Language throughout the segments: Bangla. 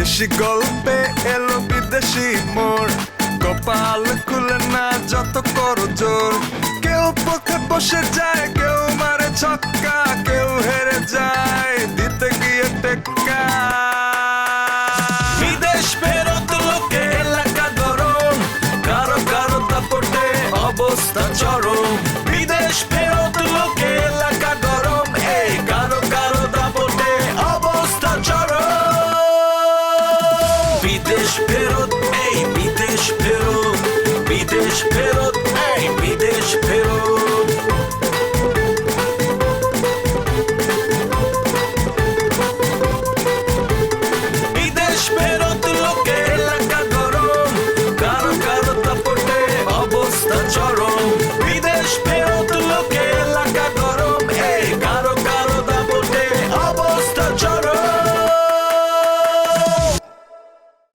বিদেশি গল্পে এলো বিদেশি মোড়, কপাল খুলে না যত করো জোর। কেউ পথে বসে যায়, কেউ মারে ছক্কা, কেউ হেরে যায় দিতে গিয়ে টেক্কা। বিদেশ ফেরত লোকে এলাকা গরম, কারো কারো দাপটে অবস্থা চরম। বিদেশ ফেরত লোকে এলাকা গরম, এই কারো কারো দাপটে অবস্থা চরম। বিদেশ ফেরত, এই বিদেশ ফেরত, বিদেশ ফেরত, এই বিদেশ ফেরত। বিদেশ ফেরত লোকে এলাকা গরম, কারো কারো দাপটে অবস্থা চরম। বিদেশ ফেরত লোকে এলাকা গরম, এই কারো কারো দাপটে অবস্থা চরম।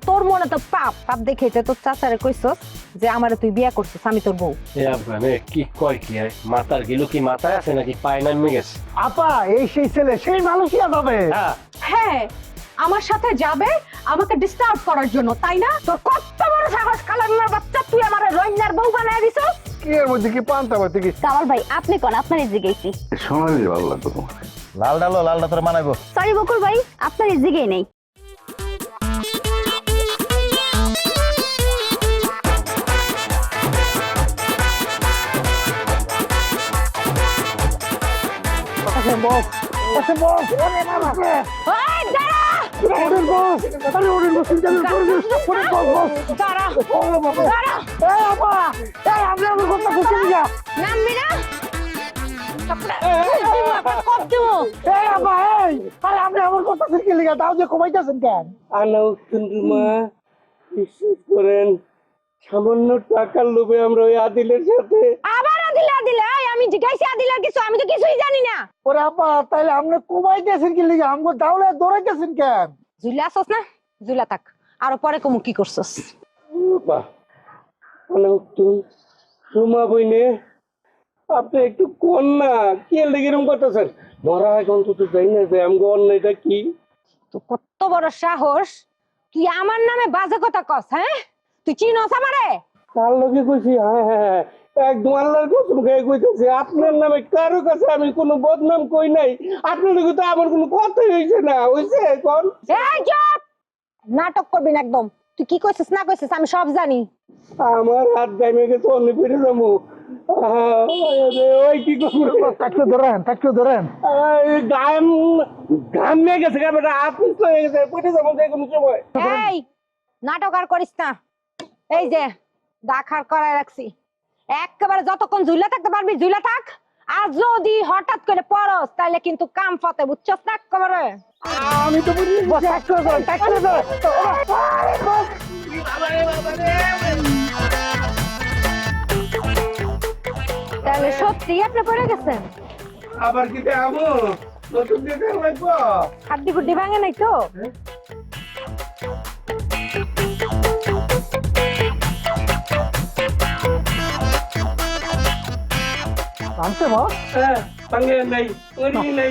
তোর মনে তো পাপ পাপ দেখেছে তোর চাচারে কইছস যে আমারে তুই বিয়া করছিস, আমি তোর বউ। কি কয় কি মাথার গিলু কি মাথায় আছে নাকি পায়ে নামে গেছে? আপা এই সেই ছেলে সেই মালয়েশিয়া যাবে। হ্যাঁ আমার সাথে যাবে আমাকে ডিস্টার্ব করার জন্য, তাই না? তোর কত বড় সাহস কালার বাচ্চা, তুই আমারে রোহিঙ্গার বউ বানায় দিছস। কি এর মধ্যে কি পান্তা বাতি কি? কামাল ভাই আপনি কোন আপনারই জিগাইছি। সোনালি ভালো লাগতো তোমার। লালডা তোর মানাইবো। সরি বকুল ভাই আপনারই জিগাই নেই। বস আচ্ছা বস ওরে মামা ওই দাঁড়া ওরে বস আরে ওরে বস চিন্তা করে ওরে বস দাঁড়া ওরে বাবা দাঁড়া। এই আপা এই আপনি আমার কথা বুঝছেন না? নামবি না কপ দিব। এই আপা এই আরে আপনি আমার কথা শিখে লিগা দাও যে কমাইতেছেন কেন? আনাও চন্দ্রমা বিশ্বাস করেন সামান্য টাকার লোভে আমরা ওই আদিলের সাথে। আবার আদিলা আমি জিজ্ঞাসা আদিলার কিছু, আমি তো কিছুই জানি না। ওরে আপা তাইলে আপনি কমাইতেছেন কি লিগা আমগো দাওলে দৌড়াইতেছেন কেন? জুলা আসছ না, জুলা থাক, আরো পরে কমু কি করছস। বাহ আনাও সুমা বইনে আপনি একটু কোন না কি লেগে এরকম করতেছেন? মরা এখন তো যাই না যে আমগো অন্যায়টা কি। তো কত বড় সাহস, তুই আমার নামে বাজে কথা কস? হ্যাঁ তুই চিনস আমারে? কার লগে কইছি? হ্যাঁ হ্যাঁ একদম আল্লাহর কসম খেয়ে কইতেছি আপনার নামে কারো কাছে আমি কোনো বদনাম কই নাই। আপনার লগে তো আমার কোনো কথাই হইছে না। হইছে কোন? এই চুপ, নাটক করবি না একদম। তুই কি কইছিস না কইছিস আমি সব জানি। আমার হাত গাইমে গেছে অন্য ফিরে যাবো। ওই কি করবো? তাকে ধরেন গাম গামে গেছে বেটা, আপনি তো হয়ে গেছে পড়ে যাবো যে কোনো সময়। এই নাটক আর করিস না। এই যে দাখার করায় রাখছি, একেবারে যতক্ষণ ঝুলা থাকতে পারবি ঝুলা থাক। আর যদি হঠাৎ করে পড়স তাহলে কিন্তু কাম ফতে, বুঝছস না? একেবারে আমি তো বুঝি তাহলে সত্যি আপনি পড়ে গেছেন? আবার কি দেবো নতুন দিতে লাগবো? হাড্ডি গুড্ডি ভাঙে নাই তো? আনতে বস হ্যাঁ ভাঙে নাই ওরি নাই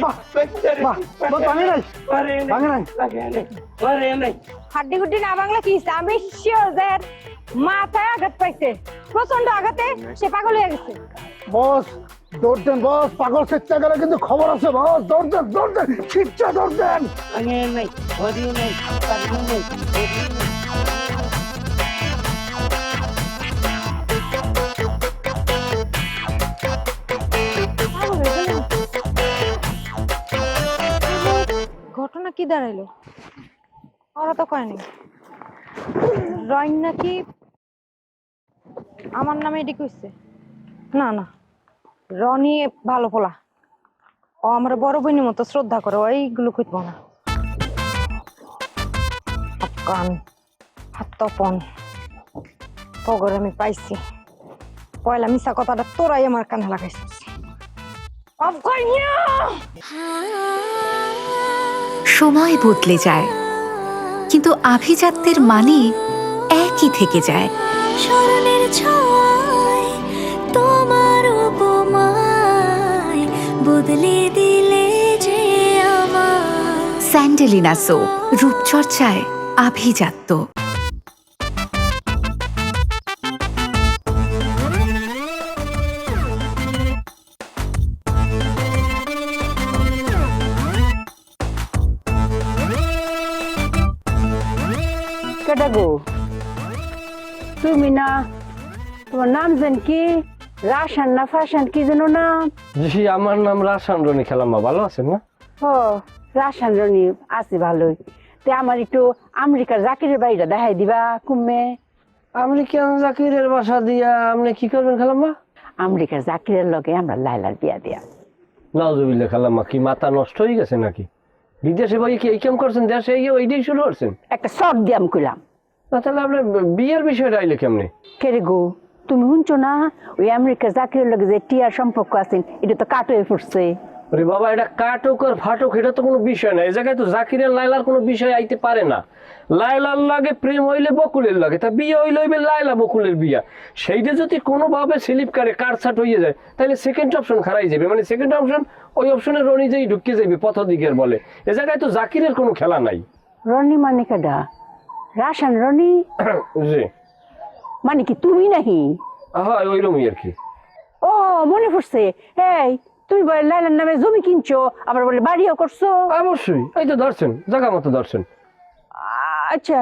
ভাঙে নাই ভাঙে নাই ভাঙে নাই। হাড্ডি গুড্ডি না ভাঙলে কি হইছে? আমি শিওর যে মাথায় আঘাত পাইছে, প্রচন্ড আঘাতে সে পাগল হয়ে গেছে। বস দৌড় দেন বস, পাগল চেষ্টা করে কিন্তু খবর আছে বস। দৌড় দেন শিক্ষা দৌড় দেন। ভাঙে নাই ওরি নাই ভাঙে নাই। ঘটনা কি দাঁড়াইলো? ওরা তো কয়নি ড্রয়িং নাকি আমার নামে এটি কইছে। না না, রনি ভালো পোলা, ও আমার বড় বোনের মতো শ্রদ্ধা করে, এইগুলো কইব না। আফগান হাত্তপন পগরে আমি পাইছি, পয়লা মিশা কথাটা তোরাই আমার কানে লাগাইছিস। সময় বদলে যায় কিন্তু আভিজাত্যের মানে একই থেকে যায়। স্মরণের ছোঁয়ায় তোমার উপমায় বদলে দিলে যে আমার। স্যান্ডেলিনা সো, রূপচর্চায় আভিজাত্য। কেটা গো তুমি না? তোমার নাম যেন কি? রাশান না ফাশান কি যেন নাম? জি আমার নাম রাশান রনি খালাম্মা, ভালো আছেন না? ও রাশান রনি, আছি ভালোই। তে আমার একটু আমেরিকার জাকিরের বাড়িটা দেখাই দিবা কুম্মে? আমেরিকান জাকিরের বাসা দিয়া আপনি কি করবেন খালাম্মা? আমেরিকার জাকিরের লগে আমরা লাইলার বিয়া দিয়া। নাউজুবিল্লাহ খালাম্মা, কি মাথা নষ্ট হয়ে গেছে নাকি? বিদেশে ভাই কি এই কাম করছেন, দেশে গিয়ে ওইটাই শুরু করছেন? একটা শর্ট দিয়াম কইলাম। না তাহলে আপনার বিয়ের বিষয়টা আইলে কেমনে? কেরে গো তুমি শুনছো না ওই আমেরিকার জাকিরের লগে যে টিয়ার সম্পর্ক আছেন এটা তো কাট হয়ে পড়ছে। আরে বাবা, এটা কাটক আর ফাটক এটা তো কোনো বিষয় না। এই জায়গায় তো জাকিরের লাইলার কোনো বিষয় আইতে পারে না। লাইলার লাগে প্রেম হইলে বকুলের লাগে, তা বিয়ে হইলে হইবে লাইলা বকুলের বিয়া। সেইটা যদি কোনোভাবে স্লিপ করে কাটছাট হয়ে যায় তাহলে সেকেন্ড অপশন খারাই যাবে, মানে সেকেন্ড অপশন ওই অপশনে রনি যেই ঢুকে যাবে পথ দিকের বলে। এ জায়গায় তো জাকিরের কোনো খেলা নাই। রনি মানে কেডা? রাশান রনি জি মানে কি তুমি নাকি? হয় ওইরকমই আর কি। ও মনে পড়ছে, এই তুমি বলে লাইলার নামে জমি কিনছো, আবার বলে বাড়িও করছো। অবশ্যই, এই তো ধরছেন, জায়গা মতো ধরছেন। আচ্ছা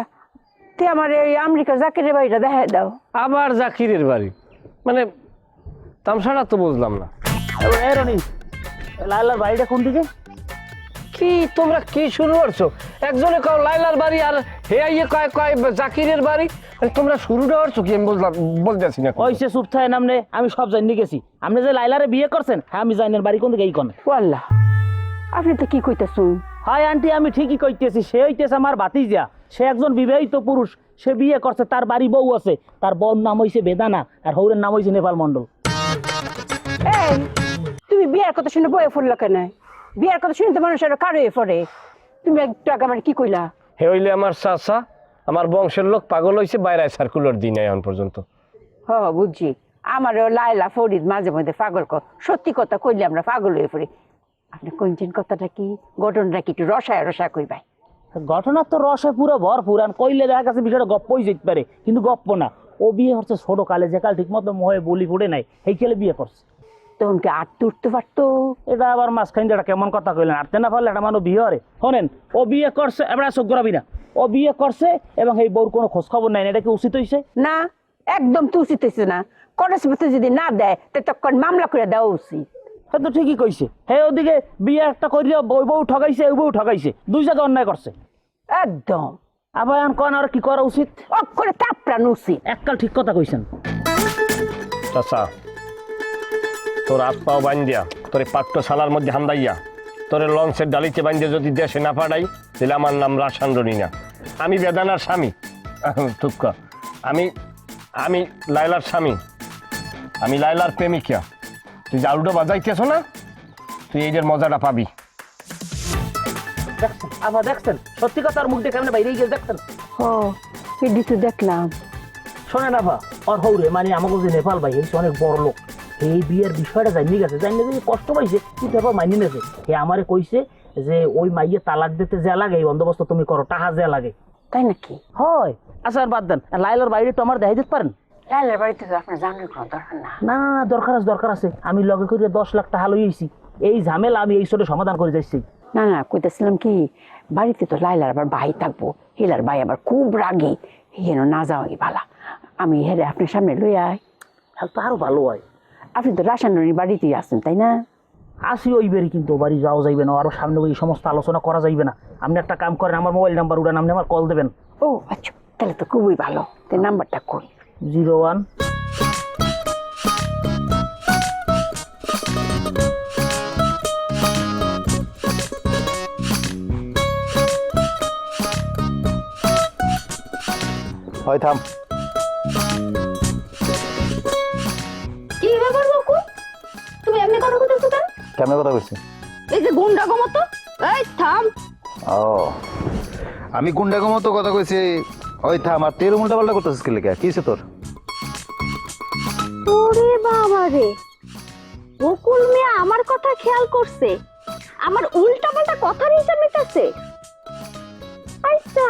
তে আমার এই আমেরিকার জাকিরের বাড়িটা দেখাই দাও। আবার জাকিরের বাড়ি মানে তামসাটা তো বুঝলাম না। রনি লাইলার বাড়িটা কোন দিকে? কি তোমরা কি শুরু করছো? একজনে কয় লাইলার বাড়ি আর হে আইয়ে কয় কয় জাকিরের বাড়ি। তোমরা শুরুটা করছো কি আমি বুঝলাম বলতেছি না। ওই সে চুপ থাকে নামনে, আমি সব জানি গেছি। আপনি যে লাইলারে বিয়ে করছেন, হ্যাঁ আমি জানি বাড়ি কোন দিকে এই কোন। আল্লাহ আপনি তো কি কইতাছুন? হাই আন্টি, আমি ঠিকই কইতেছি। সে হইতেছে আমার ভাতিজা, সে একজন বিবাহিত পুরুষ, সে বিয়ে করছে, তার বাড়ি বউ আছে, তার বউর নাম হইছে বেদানা আর হৌরের নাম হইছে নেপাল মন্ডল। এই তুমি বিয়ার কথা শুনে বয়ে পড়লো কেন? বিয়ার কথা শুনে তো মানুষের কারো হয়ে পড়ে। তুমি একটু আগে আমার কি কইলা? হে হইলে আমার চাচা, আমার বংশের লোক পাগল হইছে, বাইরে সার্কুলার দিন এখন পর্যন্ত। হ বুঝছি, আমারও লাইলা ফরিদ মাঝে মধ্যে পাগল কর। সত্যি কথা কইলে আমরা পাগল হয়ে পড়ি। আপনি কইছেন কথাটা কি, ঘটনাটা কি একটু রসায় রসায় কইবাই? ঘটনা তো রসে পুরো ভরপুর, আর কইলে দেখা গেছে বিষয়টা গপ্পই যেতে পারে, কিন্তু গপ্প না। ও বিয়ে হচ্ছে ছোট কালে, যে কাল ঠিক মতো মহে বলি ফুটে নাই, সেই খেলে বিয়ে করছে। তখন কি আটতে উঠতে পারতো? এটা আবার মাঝখান এটা কেমন কথা কইলেন? আটতে না পারলে এটা মানুষ বিয়ে হরে। শোনেন, ও বিয়ে করছে, এবার চোখ গড়াবি না। ও বিয়ে করছে এবং এই বউর কোনো খোঁজ খবর নাই, এটা কি উচিত হয়েছে? না, একদম তো উচিত হয়েছে না। কাগজপত্র যদি না দেয় তখন মামলা করে দেওয়া উচিত। হ্যাঁ তো ঠিকই কইছে। হ্যাঁ ওদিকে বিয়ে একটা করিয়া ওই বউ ঠকাইছে, ওই বউ ঠকাইছে, দুই জায়গায় অন্যায় করছে একদম। আবার কোন আর কি করা উচিত? অক্ষরে তাপড়ানো উচিত। এককাল ঠিক কথা কইছেন। চাচা, তোর হাত পাও বান্ধিয়া তোর পাট্ট শালার মধ্যে হান্দাইয়া তোর লঞ্চের ডালিতে বান্ধিয়া যদি দেশে না পাঠাই তাহলে আমার নাম রাশান রনি না। আমি বেদানার স্বামী। তুক্কা আমি আমি লাইলার স্বামী, আমি লাইলার প্রেমিকা। তুই যে আলুটা বাজাইতেছ না, তুই এইটার মজাটা পাবি। দেখছেন আবার, দেখছেন সত্যি কথার মুখ দেখে আপনি বাইরে গিয়ে দেখছেন। ও এটি তো দেখলাম। শোনেন আভা, ওর হৌরে মানে আমাকে যে নেপাল ভাই হয়েছে অনেক বড় লোক, এই বিয়ের বিষয়টা জানি গেছে, জানি যে কষ্ট পাইছে কিন্তু এবার মাইনে নেছে। হে আমারে কইছে যে ওই মাইয়ে তালাক দিতে যা লাগে এই বন্দোবস্ত তুমি করো, টাকা যা লাগে। তাই নাকি? হয়। আচ্ছা আর বাদ দেন, লাইলার বাইরে তো আমার দেখাই দিতে পারেন? লাইলার বাড়িতে তো আপনার জানার কোনো দরকার না। না না না, দরকার আছে, দরকার আছে। আমি লগে করে 10 লাখ টাকা লইছি, এই ঝামেলা আমি এই ছোট সমাধান করে যাচ্ছি। না না, কইতেছিলাম কি, বাড়িতে তো লাইলার আবার ভাই থাকবো, হেলার ভাই আবার খুব রাগী, হেন না যাওয়া ভালা। আমি হেরে আপনার সামনে লই আয়, তাহলে তো আরো ভালো হয়। আপনি তো রাসায়নিক বাড়িতেই আছেন তাই না? আসি ওই বেরি, কিন্তু বাড়ি যাওয়া যাইবে না, আরো সামনে এই সমস্ত আলোচনা করা যাইবে না। আপনি একটা কাম করেন, আমার মোবাইল নাম্বার উঠান, আপনি আমার কল দেবেন। ও আচ্ছা, তাহলে তো খুবই ভালো। তাই নাম্বারটা কই? 01 হয় থাম। কি ব্যাপার বকু, তুমি এমনি কথা কইতেছো কেন? কেমন কথা কইছি? এই যে গুন্ডাগো মতো। এই থাম। ও আমি গুন্ডাগো মতো কথা কইছি? ওই থাম। আর তেল উল্টা পাল্টা করতেছিস কি লেগে? কি হইছে তোর? ওরে বাবা রে, বকুল মিয়া আমার কথা খেয়াল করছে, আমার উল্টা পাল্টা কথার হিসাব নিতেছে। আচ্ছা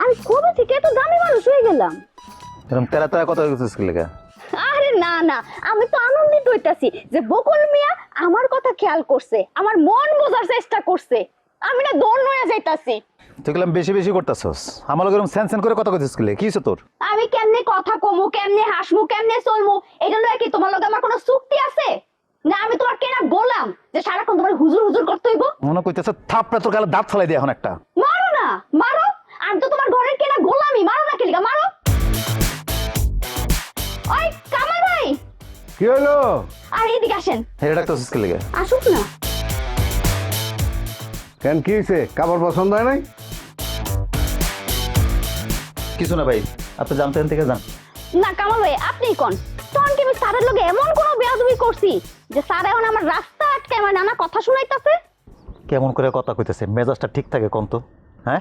আমি কবে থেকে এত দামি মানুষ হয়ে গেলাম? এরকম তেরা তেরা কথা হইতেছিস কি লেগা? আরে না না, আমি তো আনন্দিত হইতাছি যে বকুল মিয়া আমার কথা খেয়াল করছে, আমার মন বোঝার চেষ্টা করছে। আমি না দৌড় হয়ে যাইতাছি। তুই গেলাম বেশি বেশি করতেছস, আমার লগে এরকম স্যান করে কথা কইতেছিস কি লে? কি হইছে তোর? আমি কেমনে কথা কমু, কেমনে হাসমু, কেমনে চলমু, এটা লয় কি তোমার লগে আমার কোনো চুক্তি আছে? না আমি তোমার কেনা গোলাম যে সারাক্ষণ তোমার হুজুর হুজুর করতে হইব? মনে কইতেছ থাপড়া তোর গালে দাঁত ফলাই দে এখন একটা। মারো না, মারো। আমি তো তোমার ঘরের কেনা গোলামি, মারো না কেলিকা, মারো। ওই কামাল ভাই, কি হলো? আর এদিকে আসেন। হেরে ডাকতেছিস কি লেগা? আসুক না। কেন কি হয়েছে? কাপড় পছন্দ হয় নাই? কিছু না ভাই, আপনি জানতেন থেকে যান। না কামাল ভাই, আপনিই কোন। তখন কি আমি স্যারের লগে এমন কোনো বেয়াদবি করছি যে স্যার এখন আমার রাস্তা আটকে আমার নানা কথা শুনাইতাছে? কেমন করে কথা কইতেছে? মেজাজটা ঠিক থাকে কোন তো? হ্যাঁ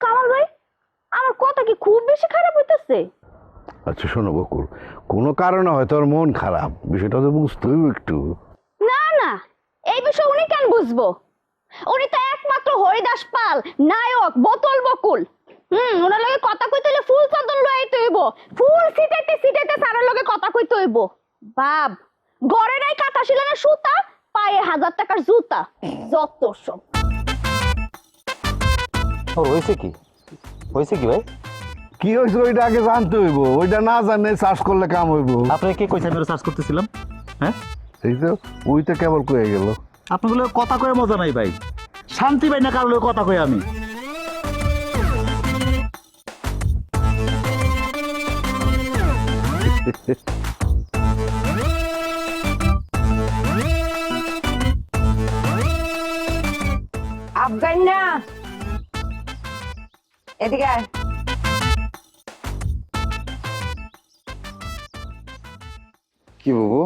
কামাল ভাই, আমার কথা কি খুব বেশি খারাপ হইতাছে? আচ্ছা শোনো বকুল, কোনো কারণে হয়তো ওর মন খারাপ, বিষয়টা তো বুঝতে হইব একটু। না না, এই বিষয় উনি কেন বুঝবো? উনি তো একমাত্র হরিদাস পাল, নায়ক, বোতল বকুল। ওনার লগে কথা কইতে হইলে ফুল চাদর লইতে হইব, ফুল সিটাইতে সিটাইতে স্যারের লগে কথা কইতে হইব। বাপ, গড়ে নাই কাঁথা শিলানের সুতা, পায়ে 1000 টাকার জুতা, যত সব। ওর হইছে কি? হইছে কি ভাই? কি হয়েছে ওইটা আগে জানতে হইব, ওইটা না জানলে চাষ করলে কাম হইব। আপনি কে কইছে আমি সার্চ করতেছিলাম? হ্যাঁ এই তো ওই তো কেবল কয়ে গেল। আপনাগুলো কথা কয়ে মজা নাই ভাই, শান্তি পাই না কারো লগে কথা কয়ে আমি। আফগান না, এদিকে আয়। কি বাবু?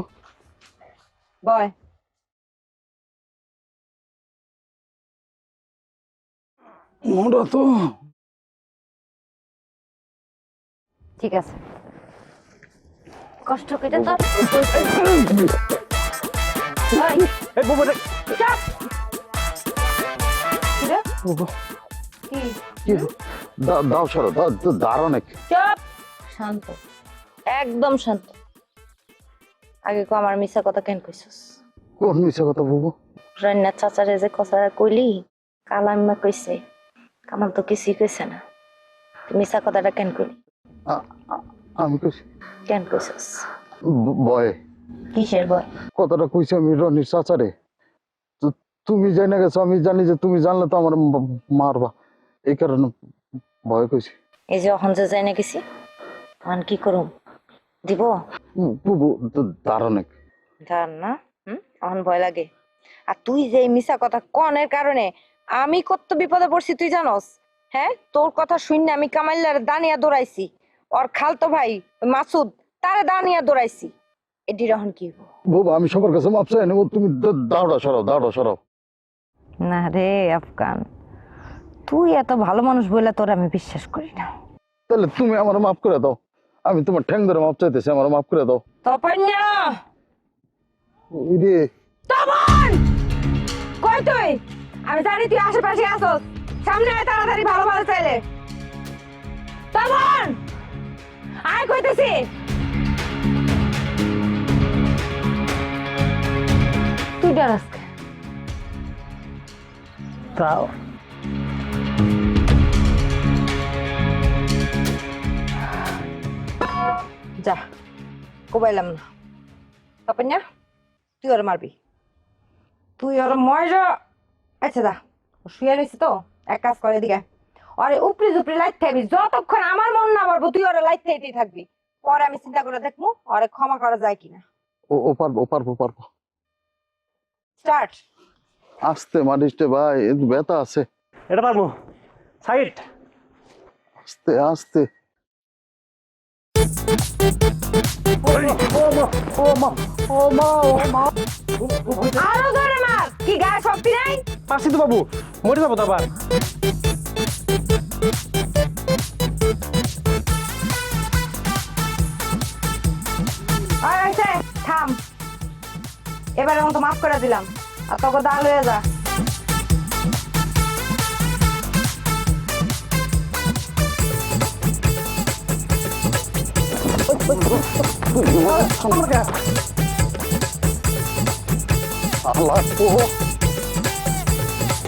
বয়। মোটা তো ঠিক আছে, কষ্ট কেটে তো দাও সরো, দাঁড়ো নাকি? চুপ, শান্ত, একদম শান্ত। আগে কো আমার মিছা কথা কেন কইছস? কোন মিছা কথা বাবু? রান্নার চাচারে যে কথাটা কইলি, কালাম্মা কইছে, কামাল তো কিছুই কইছে না। তুই মিছা কথাটা কেন কইলি? আমি কইছি কেন কইছস? বয় কিসের ভয়? কথাটা কইছি আমি রনির চাচারে। তুমি জানি না গেছো, আমি জানি যে তুমি জানলে তো আমার মারবা, এই কারণে ভয় কইছি। এই যে অহন যে যাই না গেছি, অহন কি করুম? দিব? বাবু দাঁড়ো নাকি? ধার না, অহন ভয় লাগে। আর তুই যে এই মিছা কথা কনের কারণে আমি কত বিপদে পড়ছি তুই জানোস? হ্যাঁ, তোর কথা শুনে আমি কামাইলার দানিয়া দৌড়াইছি, ওর খালতো ভাই মাসুদ তারে দানিয়া দৌড়াইছি। এটির এখন কি হইব? বাবু আমি সবার কাছে মাপ চাই নেবো, তুমি দাঁড়া সরাও, দাঁড়া সরাও। না রে আফগান, তুই এত ভালো মানুষ বলে তোর আমি বিশ্বাস করি না। তাহলে তুমি আমার মাফ করে দাও, আমি তোমার ঠ্যাং ধরে মাপ চাইতেছি, আমার মাফ করে দাও। তপন্যা, রে তপন, কই তুই? আমি জানি তুই আশেপাশে আসোস, সামনে আয় তাড়াতাড়ি, ভালো ভালো চাইলে। তপন, আয় কইতেছি। তুই ডরাস কে? তাও যা, কোবাইলাম না। তপন্যা, তুই ওর মারবি, তুই ওর ময়রা। আচ্ছা দা, শুয়ে রয়েছে তো, এক কাজ করে দিকে আরে উপরি উপরি লাইট থাকবি, যতক্ষণ আমার মন না পারবো তুই ওরা লাইট থাকতেই থাকবি। পরে আমি চিন্তা করে দেখবো ওরে ক্ষমা করা যায় কিনা। ও পারবো পারবো পারবো। স্টার্ট। আস্তে মারিসতে ভাই, একটু ব্যথা আছে। এটা পারবো। সাইড। আস্তে আস্তে। আরো ধরে মার, কি গায়ে শক্তি নাই? পারছি তো বাবু, মরে যাবো তো আবার। থাম, এবারের মতো মাফ করে দিলাম, আর তোকে দাঁড় হয়ে যা। আল্লাহ ও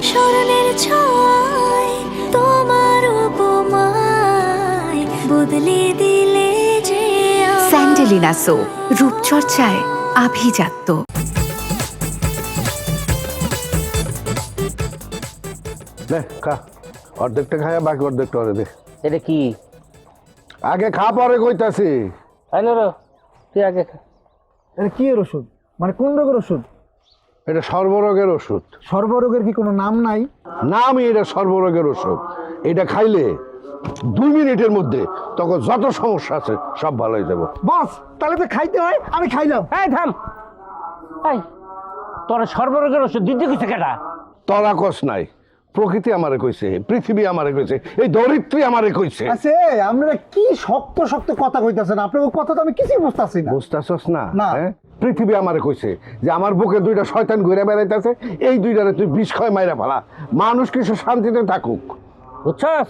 স্মরণের ছোঁয়ায় তোমার উপমায় বদলে দিলে যে আমায়। স্যান্ডেলিনা সো, রূপচর্চায় আভিজাত্য। নে খা, অর্ধেকটা খায় বাকি অর্ধেকটা ওরে দে। এটা কি আগে খা পরে কইতাছি। তাই না রে? তুই আগে খা। এটা কি এর ওষুধ, মানে কোন রোগের ওষুধ? এটা সর্বরোগের ওষুধ। সর্বরোগের কি কোনো নাম নাই? নামই এটা সর্বরোগের ওষুধ। এটা খাইলে 2 মিনিটের মধ্যে তখন যত সমস্যা আছে সব ভালো হয়ে যাবে। বস তাহলে তো খাইতে হয়, আমি খাইলাম। এই থাম, এই তোর সর্বরোগের ওষুধ দিতে কইছে কেটা? তরা কস নাই, প্রকৃতি আমারে কইছে, পৃথিবী আমারে কইছে, এই ধরিত্রী আমারে কইছে। আচ্ছা আপনারা কি শক্ত শক্ত কথা কইতাছেন, আপনার কথা তো আমি কিছুই বুঝতাছি না। বুঝতাছস না? না। হ্যাঁ? পৃথিবী আমারে কইছে যে আমার বুকে 2টা শয়তান ঘুরে বেড়াইতেছে, এই 2টারে তুই বিষ খায় মাইরা ফেলা, মানুষ কিছু শান্তিতে থাকুক। বুঝছস?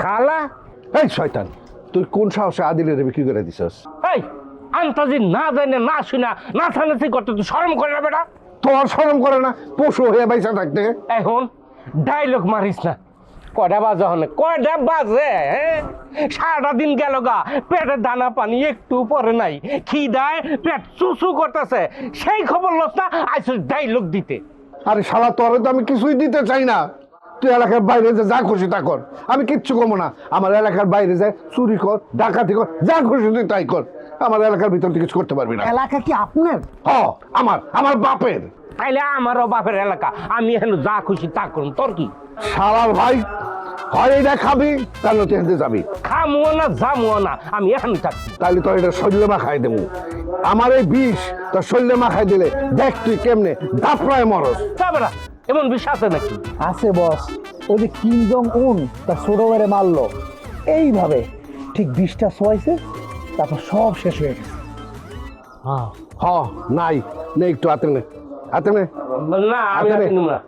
খালা এই শয়তান, তুই কোন সাহসে আদিলের বিক্রি করে দিছস? এই আন্তাজি না জানে না শুনা না থানাতে করতে তুই শরম করে না বেটা? তোর শরম করে না পশু হয়ে বাইসা থাকতে? এখন ডায়লগ মারিস না। কয়টা বাজে হনে, কয়টা বাজে? সারাটা দিন গেল গা, পেটের দানা পানি একটু পরে নাই, খিদায় পেট চুচু করতেছে, সেই খবর লস না আইসো ডায়লগ দিতে। আরে শালা, তোরে তো আমি কিছুই দিতে চাই না। তুই এলাকার বাইরে যা খুশি তা কর, আমি কিচ্ছু করবো না। আমার এলাকার বাইরে যায় চুরি কর, ডাকাতি কর, যা খুশি তুই তাই কর, আমার এলাকার ভিতর তুই কিছু করতে পারবি না। এলাকা কি আপনার? আমার বাপের। তাইলে আমারও বাপের এলাকা, আমি এখন যা খুশি তা করুন, তোর কি? শালার ভাই, হয় এটা খাবি তাহলে তুই হেঁটে যাবি, খামুও না জামুও না, আমি এখন থাকি। তাহলে তোর এটা শরীরে মাখাই দেবো। আমার এই বিষ তোর শরীরে মাখাই দিলে দেখ তুই কেমনে দাপড়ায় মরস। যাবে এমন বিশ্বাস আছে নাকি? আছে বস, ওই যে কিম জং উন তার ছোট ভাইরে মারলো এইভাবে, ঠিক 20টা সোয়াইছে, তারপর সব শেষ হয়ে গেছে। হ নাই নে, একটু হাতে নে, হাতে নে। না আমি হাতে নে। নিব না।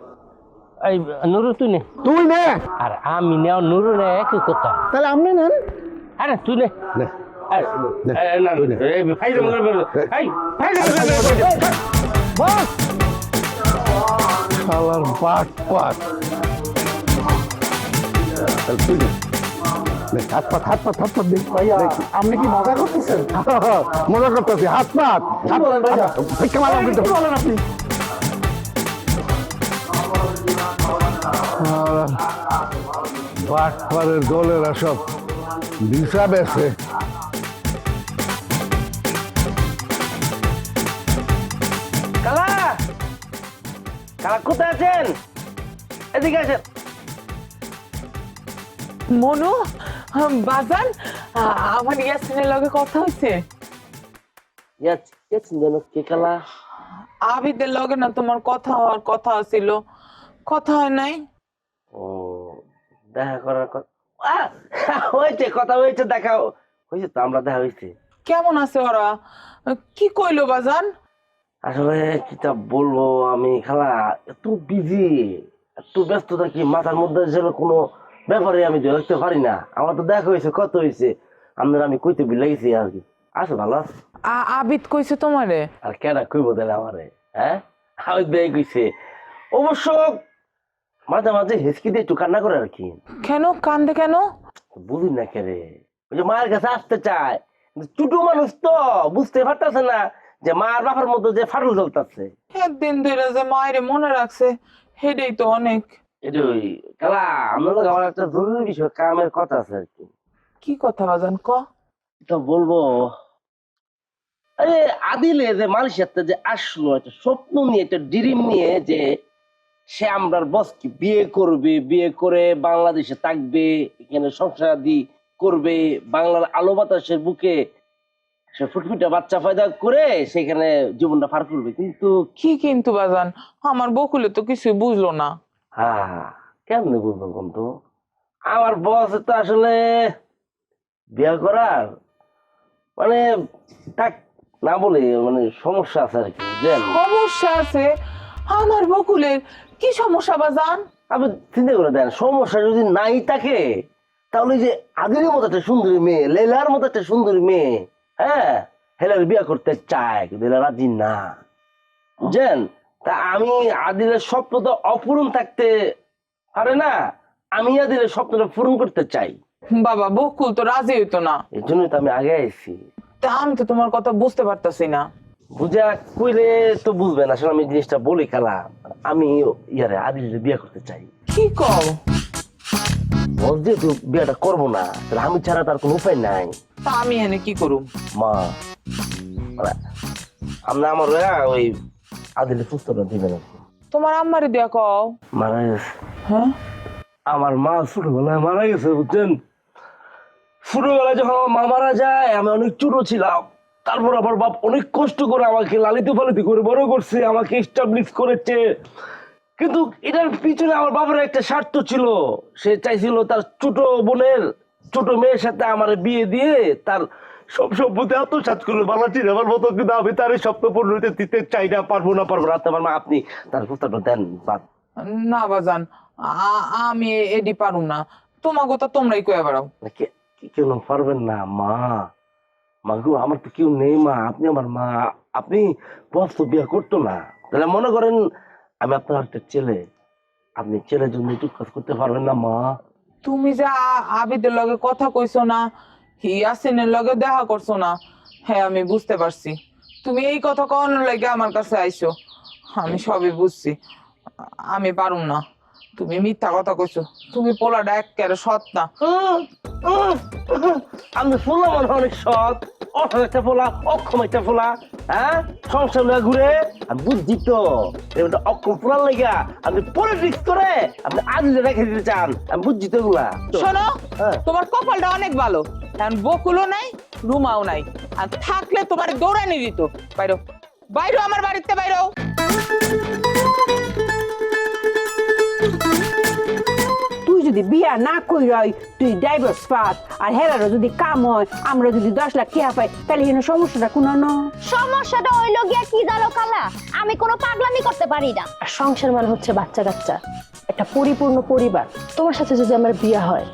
এই নুরু তুই নে। তুই নে। আর আমি নেও নুরু নে একই কথা। তাহলে আপনি নেন। আরে তুই নে। নে। না এই ফাইল এই বস শালার বাট পাট। তুই নে। নে, হাত পাত হাত পাত হাত পাত দে। ভাইয়া আপনি কি মজা করতেছেন? মজা করতেছি, হাত পাত। কি বলেন ভাইয়া? ভিক্ষা মারলাম কিন্তু। কি বলেন আপনি? বাট পারের দলেরা সব ভিসা বেছে। কালা কালা কোথায় আছেন? এদিকে আসেন। মনু, বাজান, আমার ইয়াসিনের লগে কথা হইছে। কে কালা? আবিদের লগে না তোমার কথা হওয়ার কথা ছিল, কথা হয় নাই। ও দেখা করার কথা হয়েছে, কথা হয়েছে, দেখা হয়েছে তো, আমরা দেখা হয়েছে। কেমন আছে ওরা? কি কইলো বাজান? আসলে কিতা বলবো আমি খালা, এত বিজি, এত ব্যস্ত থাকি, মাথার মধ্যে আসলে কোনো ব্যাপারে আমি দেখতে পারি না। আমার তো দেখা হয়েছে, কত হয়েছে, আপনার আমি কইতে বিলে গেছি আর কি। আছে ভালো আছে? আবিদ কইছে তোমারে? আর কেনা কইব তাহলে আমারে? হ্যাঁ, আবিদ ভাই কইছে। অবশ্য মাঝে মাঝে হেসকি দিয়ে একটু কান্না করে আর কি। কেন কান্দে কেন? বুঝি না কে রে, ওই যে মায়ের কাছে আসতে চায়, ছোট মানুষ তো বুঝতে পারতেছে না যে মার বাবার মধ্যে যে ফাটল চলতেছে। একদিন ধরে যে মায়ের মনে রাখছে, সেটাই তো অনেক। এটাই কালা, আপনার আমার একটা জরুরি বিষয় কামের কথা আছে আর কি। কি কথা বাজান ক? তো বলবো, আরে আদিলে যে মালয়েশিয়াতে যে আসলো একটা স্বপ্ন নিয়ে, একটা ড্রিম নিয়ে, যে সে আমরার বসকে বিয়ে করবে, বিয়ে করে বাংলাদেশে থাকবে, এখানে সংসার আদি করবে, বাংলার আলো বাতাসের বুকে সে ফুটফুটে বাচ্চা পয়দা করে সেখানে জীবনটা পার করবে। কিন্তু কি কিন্তু বাজান, আমার বকুলে তো কিছুই বুঝলো না। হ্যাঁ, কেমনে বুঝবো বন্ধু? আমার বস তো আসলে বিয়ে করার মানে তাক না বলে মানে সমস্যা আছে আর কি, বুঝলেন? সমস্যা আছে? আমার বকুলের কি সমস্যা বাজান? আপনি চিন্তা করে দেন, সমস্যা যদি নাই থাকে তাহলে যে আদিলের মতো একটা সুন্দরী মেয়ে, লেলার মতো একটা সুন্দরী মেয়ে, হ্যাঁ হেলার বিয়ে করতে চায় কিন্তু এরা রাজি না, বুঝছেন? তা আমি আদিলের স্বপ্ন তো অপূরণ থাকতে পারে না, আমি আদিলের স্বপ্নটা পূরণ করতে চাই। বাবা বকুল তো রাজি হইতো না। এই জন্যই তো আমি আগে আইছি। তা আমি তো তোমার কথা বুঝতে পারতাছি না। বুঝা কইলে তো বুঝবেন, আসলে আমি জিনিসটা বলি খেলা, আমি ইয়ারে আদিলের বিয়ে করতে চাই। কি কও? বল যেহেতু বিয়েটা করবো না, তাহলে আমি ছাড়া তার কোনো উপায় নাই। তা আমি এনে কি করুম? মা আমরা আমার ওই আদিলের পুস্তকটা দিবেন আর কি। তোমার আম্মারে দিয়া কও। মারা গেছে। হ্যাঁ আমার মা ছোটবেলায় মারা গেছে, বুঝছেন? ছোটবেলায় যখন আমার মা মারা যায় আমি অনেক ছোট ছিলাম, তারপর আমার বাপ অনেক কষ্ট করে আমাকে লালিত পালিত করে বড় করছে, আমাকে এস্টাবলিশ করেছে। কিন্তু এটার পিছনে আমার বাবার একটা স্বার্থ ছিল, সে চাইছিল তার ছোট বোনের ছোট মেয়ের সাথে আমার বিয়ে দিয়ে তার সব সম্পত্তি আত্মসাৎ করলো বানাচ্ছি আমার মতো, কিন্তু আমি তার এই স্বপ্ন পূরণ হইতে দিতে চাই না, পারবো না। আপনার মা আপনি তার প্রস্তাবটা দেন। না বাজান, আমি এডি পারুম না, তোমার কথা তোমরাই কয়ে বেড়াও। কেউ পারবেন না মা? গো আমার তো কেউ নেই মা, আপনি আমার মা, আপনি বাস্তব বিয়ে করতো না, তাহলে মনে করেন আমি আপনার একটা ছেলে, আপনি ছেলের জন্য একটু কাজ করতে পারবেন না মা? তুমি যে আবিদের লগে কথা কইছো না, ইয়াসিনের লগে দেখা করছো না, হ্যাঁ আমি বুঝতে পারছি। তুমি এই কথা কখনো লাগে আমার কাছে আইছো, আমি সবই বুঝছি। আমি পারুম না, তুমি মিথ্যা কথা কইছো, তুমি পোলাটা একেবারে সৎ না। আমি পোলা মনে অনেক সৎ, একটা পোলা অক্ষম একটা পোলা, হ্যাঁ সংসার না ঘুরে, আমি বুঝছি তো অক্ষম পোলার লেগা আপনি পলিটিক্স করে আপনি আদিলে রেখে দিতে চান, আমি বুঝছি তো এগুলা। শোনো, তোমার কপালটা অনেক ভালো, এখন বকুলও নাই রুমাও নাই, আর থাকলে তোমার দৌড়ানি দিত। বাইরো বাইরো, আমার বাড়িতে বাইরো। তুই যদি বিয়া না কইরই তুই ডাইভোর্স পাস, আর হেরারও যদি কাম হয়, আমরা যদি 10 লাখ টাকা পাই, তাহলে এখানে সমস্যাটা কোন? সমস্যাটা হইলো গিয়া কি জানো খালা, আমি কোনো পাগলামি করতে পারি না। আর সংসার মানে হচ্ছে বাচ্চা কাচ্চা, একটা পরিপূর্ণ পরিবার। তোমার সাথে যদি আমার বিয়ে হয়,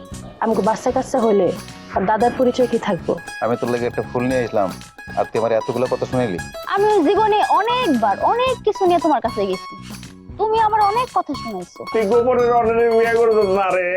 আমাকে বাচ্চা কাচ্চা হলে আর দাদার পরিচয় কি থাকবো? আমি তোর লাগে একটা ফুল নিয়ে আসলাম, আর তুই আমার এতগুলো কথা শুনাইলি। আমি জীবনে অনেকবার অনেক কিছু নিয়ে তোমার কাছে গেছি, তুমি আমার অনেক কথা শুনাইছো। তুই গোপনের অর্ডারে বিয়ে করছিস না রে?